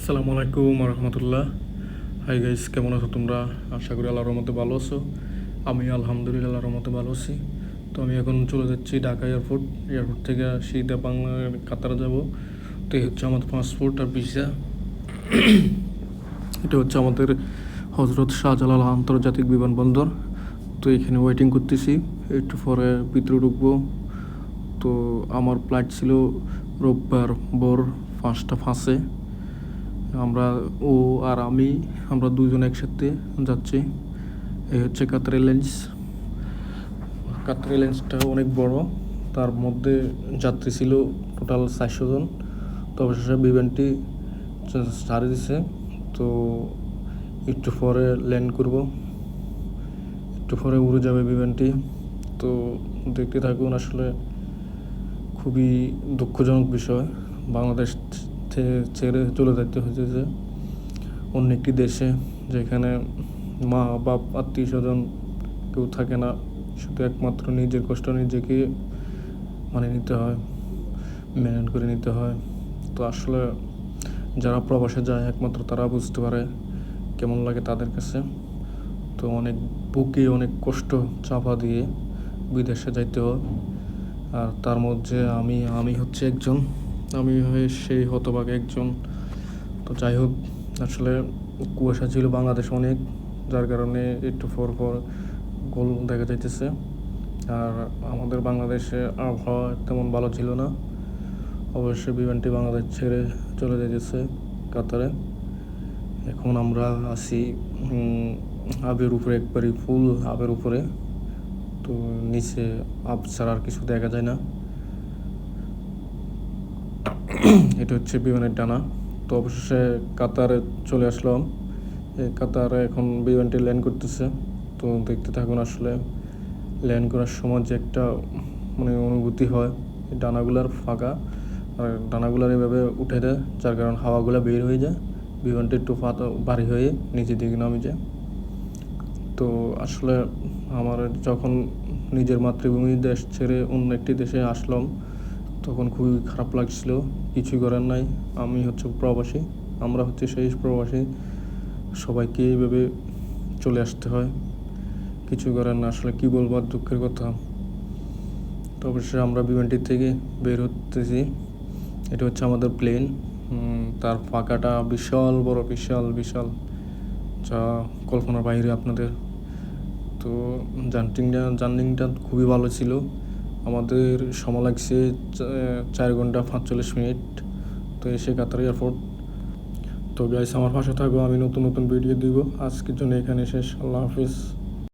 আসসালামু আলাইকুম রহমতুল্লাহ। Hi guys, কেমন আছো তোমরা? আশা করি আল্লাহর রহমতে ভালো আছো। আমি আলহামদুলিল্লাহ আল্লাহর রহমতে ভালো আছি। তো আমি এখন চলে যাচ্ছি ঢাকা এয়ারপোর্ট থেকে সিধা বাংলার কাতারে যাব। তো এই হচ্ছে আমাদের পাসপোর্ট আর ভিসা। এটা হচ্ছে আমাদের হজরত শাহজালাল আন্তর্জাতিক বিমানবন্দর। তো এখানে ওয়েটিং করতেছি, একটু পরে ভিতরে ঢুকবো। তো আমার ফ্লাইট ছিল রোববার ভোর 5:05। আমরা ও আর আমরা দুজন একসাথে যাচ্ছি। এই হচ্ছে কাতার এয়ারলাইন্স। কাতার এয়ারলাইন্সটা অনেক বড়, তার মধ্যে যাত্রী ছিল টোটাল 400 জন। তো অবশেষে বিমানটি ছাড়ে দিছে। তো একটু পরে ল্যান্ড করব, একটু পরে উড়ে যাবে বিমানটি। তো দেখতে থাকুন। আসলে খুবই দুঃখজনক বিষয়, বাংলাদেশ ছেড়ে চলে যেতে হয়েছে অন্য একটি দেশে, যেখানে মা বাপ আত্মীয় স্বজন কেউ থাকে না, শুধু একমাত্র নিজের কষ্ট নিজেকে মানে নিতে হয়, মেনে করে নিতে হয়। তো আসলে যারা প্রবাসে যায় একমাত্র তারা বুঝতে পারে কেমন লাগে তাদের কাছে। তো অনেক বুকে অনেক কষ্ট চাপা দিয়ে বিদেশে যাইতে হয়। আর তার মধ্যে আমি হচ্ছে একজন, আমি হয়ে সেই হতভাগে একজন। তো যাই হোক, আসলে কুয়াশা ছিল বাংলাদেশ অনেক, যার কারণে একটু পর গোল দেখা যাইতেছে। আর আমাদের বাংলাদেশে আবহাওয়া তেমন ভালো ছিল না। অবশ্যই বিমানটি বাংলাদেশ ছেড়ে চলে যেতেছে কাতারে। এখন আমরা আছি আবের উপরে, একবারই ফুল আবের উপরে। তো নিচে আব ছাড়া আর কিছু দেখা যায় না। এটা হচ্ছে বিমানের ডানা। তো অবশেষে কাতারে চলে আসলাম। কাতারে এখন বিমানটি ল্যান্ড করতেছে। তো দেখতে থাকুন। আসলে ল্যান্ড করার সময় যে একটা অনুভূতি হয়, এই ডানাগুলার ফাঁকা আর ডানাগুলার এভাবে উঠে দেয়, যার কারণে হাওয়াগুলো বের হয়ে যায়, বিমানটি একটু ভারী হয়ে নিচের দিকে নামে যায়। তো আসলে আমার যখন নিজের মাতৃভূমি দেশ ছেড়ে অন্য একটি দেশে আসলাম, তখন খুবই খারাপ লাগছিল। কিছুই করার নাই, আমি হচ্ছে প্রবাসী, আমরা হচ্ছে সেই প্রবাসী, সবাইকে এইভাবে চলে আসতে হয়। কিছু করার না, আসলে কী বলবো, আর দুঃখের কথা। তো অবশ্যই আমরা বিমানটির থেকে বের হতেছি। এটা হচ্ছে আমাদের প্লেন। তার ফাঁকাটা বিশাল বড়, বিশাল বিশাল, যা কল্পনার বাইরে আপনাদের। তো জার্নিংটা খুবই ভালো ছিল। আমাদের সময় লাগছে 4 ঘন্টা 45 মিনিট। তো এসে কাতার এয়ারপোর্ট। তো গাইস, আমার পাশে থাকো, আমি নতুন নতুন ভিডিও দিব। আজকের জন্য এখানে শেষ। আল্লাহ হাফিজ।